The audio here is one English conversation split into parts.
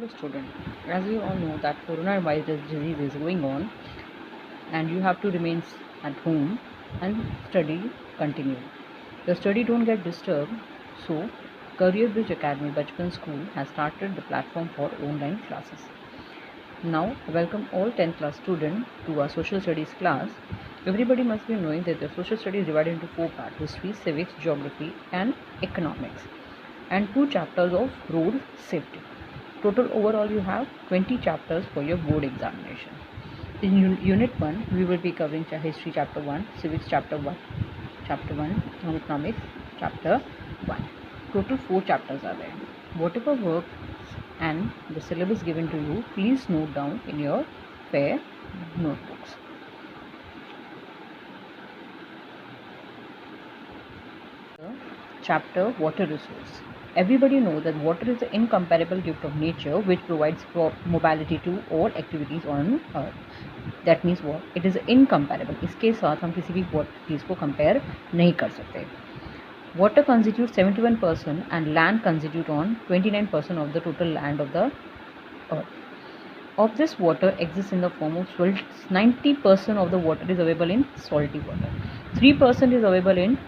Hello student, as you all know that coronavirus disease is going on and you have to remain at home and study continue. Your study don't get disturbed, so Career Bridge Academy Bachpan School has started the platform for online classes. Now welcome all 10th class students to our social studies class. Everybody must be knowing that the social studies is divided into 4 parts: history, civics, geography and economics, and 2 chapters of road safety. Total overall you have 20 chapters for your board examination. In unit 1 we will be covering history chapter 1, civics chapter 1, and economics chapter 1. Total 4 chapters are there. Whatever work and the syllabus given to you, please note down in your fair notebooks. Chapter water resource. Everybody knows that water is an incomparable gift of nature which provides mobility to all activities on earth. That means what? It is incomparable. इसके साथ हम किसी भी चीज़ को compare नहीं कर सकते. Water constitutes 71% and land constitutes on 29% of the total land of the earth. Of this, water exists in the form of salt. 90% of the water is available in salty water. 3% is available in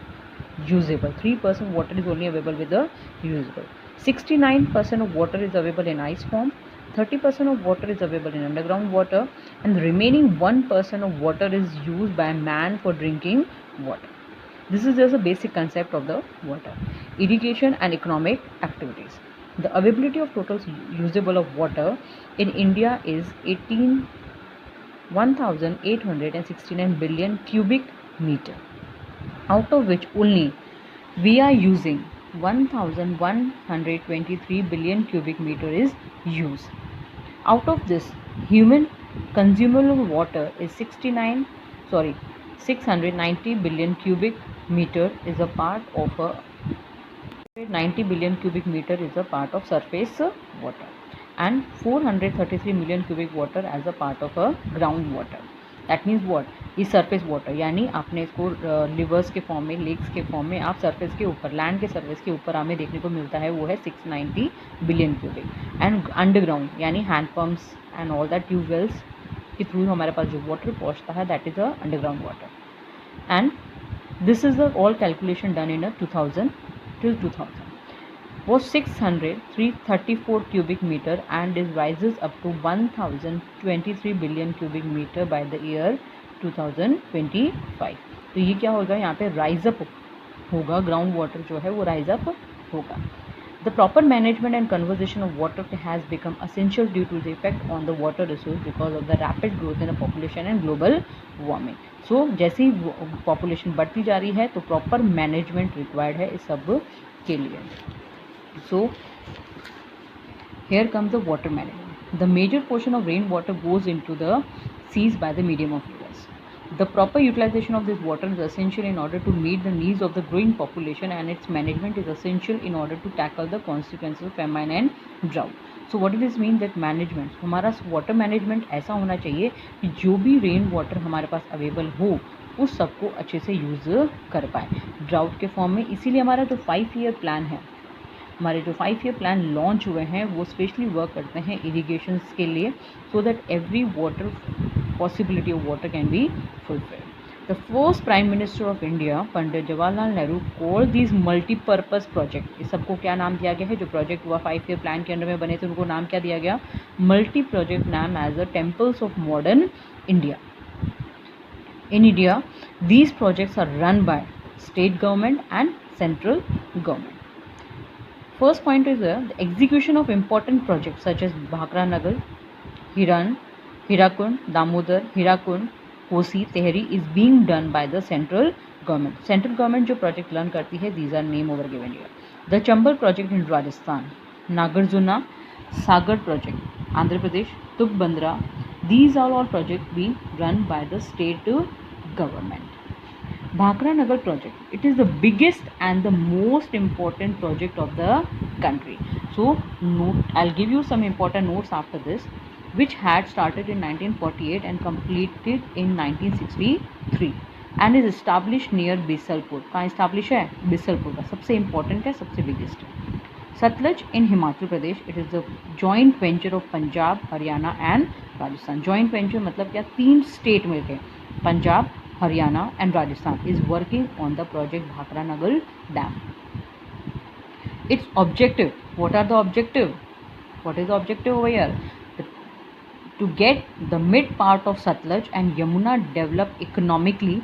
usable. 3% water is only available with the usable. 69% of water is available in ice form. 30% of water is available in underground water, and the remaining 1% of water is used by man for drinking water. This is just a basic concept of the water. Irrigation and economic activities. The availability of total usable of water in India is 1,869 billion cubic meter, out of which only we are using 1,123 billion cubic meter is used. Out of this, human consumable water is 690 billion cubic meter is a part of 90 billion cubic meter is a part of surface water, and 433 million cubic water as a part of a ground water. That means what? ये surface water, यानी आपने इसको reverse के form में, lakes के form में आप surface के ऊपर, लैंड के सरफेस के ऊपर हमें देखने को मिलता है, वो है 690 बिलियन क्यूबिक. एंड अंडरग्राउंड यानी hand pumps and all that tube wells के थ्रू हमारे पास जो वाटर पहुँचता है, that is a underground water. And this is the all calculation done in 2000 till 2000 was 334 cubic meter and it rises up to 1023 billion cubic meter by the year 2025. तो ये क्या होगा, यहाँ पे राइज अप होगा, ground water जो है वो राइज अप होगा. The proper management and conservation of water has become essential due to the effect on the water resource because of the rapid growth in the population and global warming. So जैसे ही population बढ़ती जा रही है तो proper management required है इस सब के लिए. So here comes the water management. The major portion of rainwater goes into the seas by the medium of rivers. The proper utilization of this water is essential in order to meet the needs of the growing population, and its management is essential in order to tackle the consequences of famine and drought. So what does this mean? That management, हमारा water management ऐसा होना चाहिए कि जो भी rain water हमारे पास available हो उस सबको अच्छे से यूज़ कर पाए ड्राउट के फॉर्म में. इसीलिए हमारा जो 5 ईयर प्लान है, हमारे जो 5 ईयर प्लान लॉन्च हुए हैं वो स्पेशली वर्क करते हैं इरिगेशंस के लिए, so that every water possibility of water can be fulfilled. The first prime minister of India Pandit Jawaharlal Nehru called this multipurpose project. इस सबको क्या नाम दिया गया है? जो प्रोजेक्ट हुआ 5 ईयर प्लान के अंडर में बने थे उनको नाम क्या दिया गया? मल्टी प्रोजेक्ट नाम as the temples of modern India. In India, these projects are run by state government and central government. First point is the execution of important projects such as Bhakra Nagar, Hirakund, Damodar, Hirakund, Kosi, Tehri is being done by the central government. Central government जो project run करती है, these are name over given here. The Chambal project in Rajasthan, Nagarjuna Sagar project, Andhra Pradesh, Tubandra, these are all projects being run by the state government. Bhakra Nagar project, it is the biggest and the most important project of the country. So note, I'll give you some important notes after this, which had started in 1948 and completed in 1963 and is established near Bisalpur. कहाँ established है? Bisalpur का. सबसे important है, सबसे biggest है. Satluj in Himachal Pradesh, it is a joint venture of Punjab, Haryana and Rajasthan. Joint venture मतलब क्या, 3 state मिलके, Punjab, Haryana and Rajasthan is working on the project Bhakra Nagal Dam. Its objective, what are the objective? What is the objective over here? To get the mid part of Satluj and Yamuna developed economically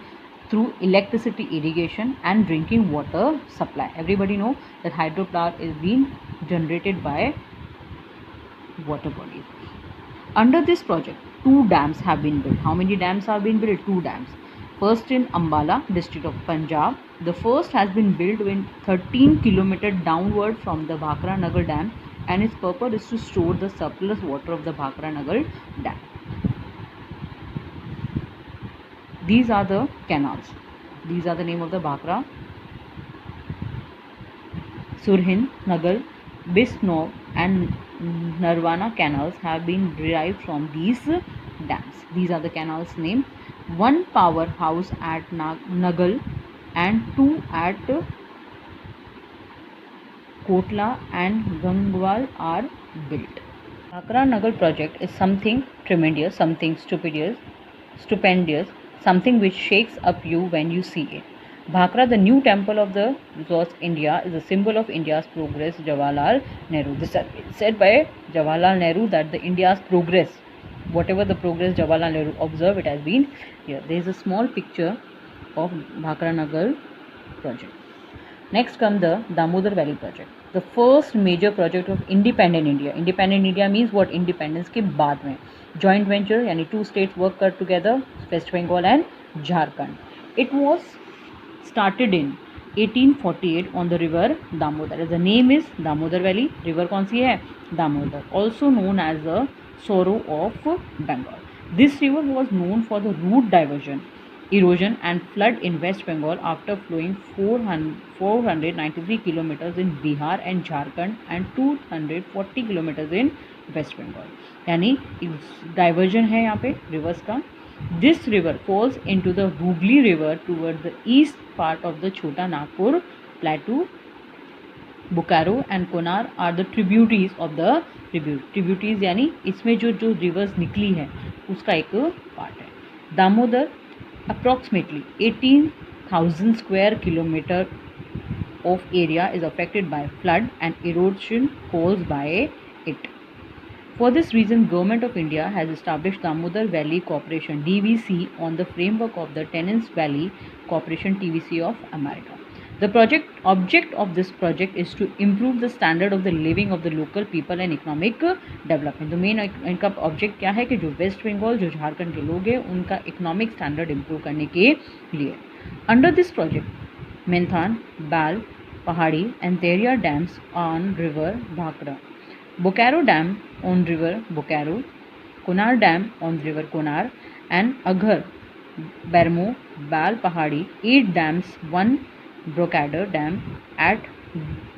through electricity irrigation and drinking water supply. Everybody know that hydropower is being generated by water bodies. Under this project, 2 dams have been built. How many dams have been built? 2 dams. First in Ambala district of Punjab. The first has been built in 13 km downward from the Bhakra Nagar Dam, and its purpose is to store the surplus water of the Bhakra Nagar Dam. These are the canals. These are the name of the Bhakra, Surhind, Nagar, Bisnov and Narwana canals have been derived from these dams. These are the canals name. 1 powerhouse at Nagal and 2 at Kotla and Gangwal are built. Bhakra Nagar project is something tremendous, something stupendous, something which shakes up you when you see it. Bhakra, the new temple of the North India, is a symbol of India's progress. Jawaharlal Nehru. This is said by Jawaharlal Nehru that the India's progress, whatever the progress Jawaharlal Nehru observed, it has been here. There is a small picture of Bhakra Nagar project. Next comes the Damodar Valley project, the first major project of independent India. Independent India means what? Independence के बाद में joint venture यानी 2 states work together, West Bengal and Jharkhand. It was started in 1848 on the river Damodar. The name is Damodar Valley. River कौन सी है? Damodar, also known as the Sorrow of Bengal. This river was known for the route diversion, erosion and flood in West Bengal after flowing 493 kilometers in Bihar and Jharkhand and 240 kilometers in West Bengal. यानी diversion है यहाँ पे rivers का. This river falls into the Hooghly River toward the east part of the Chota Nagpur Plateau. Bokaro and Konar are the tributaries of the tributaries यानी इसमें जो rivers निकली है उसका एक part है. Damodar approximately 18,000 square kilometer of area is affected by flood and erosion caused by it. For this reason, Government of India has established Damodar Valley Corporation (DVC) on the framework of the Tennessee Valley Corporation (TVC) of America. The object of this project is to improve the standard of the living of the local people and economic development. The main इनका object क्या है कि जो West Bengal, जो झारखंड के लोग हैं उनका economic standard improve करने के लिए. Under this project, Menthan, Bal, Pahadi and Teria dams on river Bhakra, Bokaro Dam on river Bokaro, Konar Dam on river Konar, and Aghar, Bermo, Bal Pahadi, 8 dams, 1 Brocador Dam at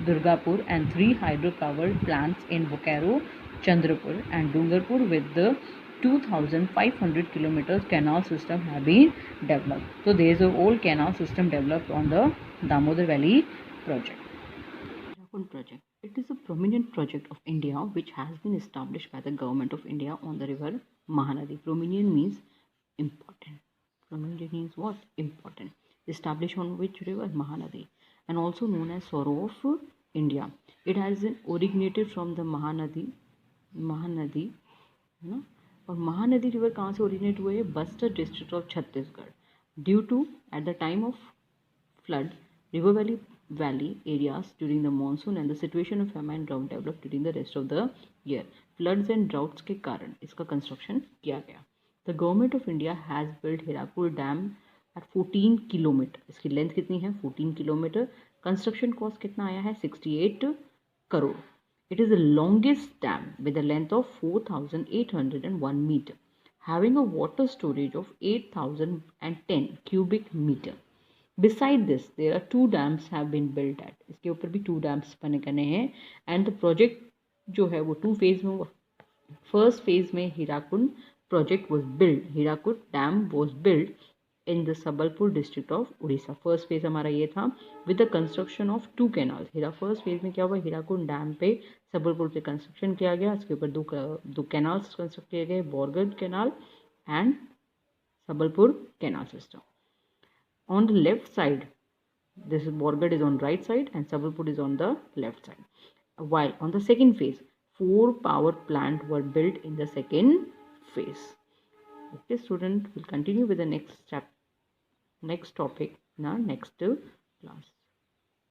Durgapur and 3 hydropower plants in Bokaro, Chandrapur and Dungarpur with the 2,500 kilometers canal system have been developed. So there is a whole canal system developed on the Damodar Valley project. Project. It is a prominent project of India which has been established by the Government of India on the river Mahanadi. Prominent means important. Prominent means what? Important. Established on which river? Mahanadi, and also known as Sorrow of India. It has originated from the Mahanadi, है ना. और Mahanadi river कहाँ से originate हुए है? Bastar district of Chhattisgarh. Due to at the time of flood river valley areas during the monsoon and the situation of famine drought developed during the rest of the year. Floods and droughts के कारण इसका construction किया गया. The government of India has built Hirakud Dam at 14 kilometre. इसकी length कितनी है? 14 kilometre. Construction cost कितना आया है? 68 crore. It is the longest dam with a length of 4,801 meter, having a water storage of 8,010 cubic meter. Beside this, there are 2 dams have been built at. इसके ऊपर भी 2 dams बने करने हैं. And the project जो है वो 2 phase में, first phase में Hirakud project was built. Hirakud dam was built in the Sabalpur district of Odisha. First phase हमारा ये था with the construction of 2 canals. First phase में क्या हुआ, हीराकुंड डैम पे सबलपुर पे कंस्ट्रक्शन किया गया, इसके ऊपर दो कैनाल्स कंस्ट्रक्ट किए गए, Borgarh canal and Sabalpur canal system. On the left side, this is Borgad is on right side and Sabalpur is on the left side. While on the second phase, 4 power plant were built in the second phase. Okay, student, will continue with the next topic in our next class.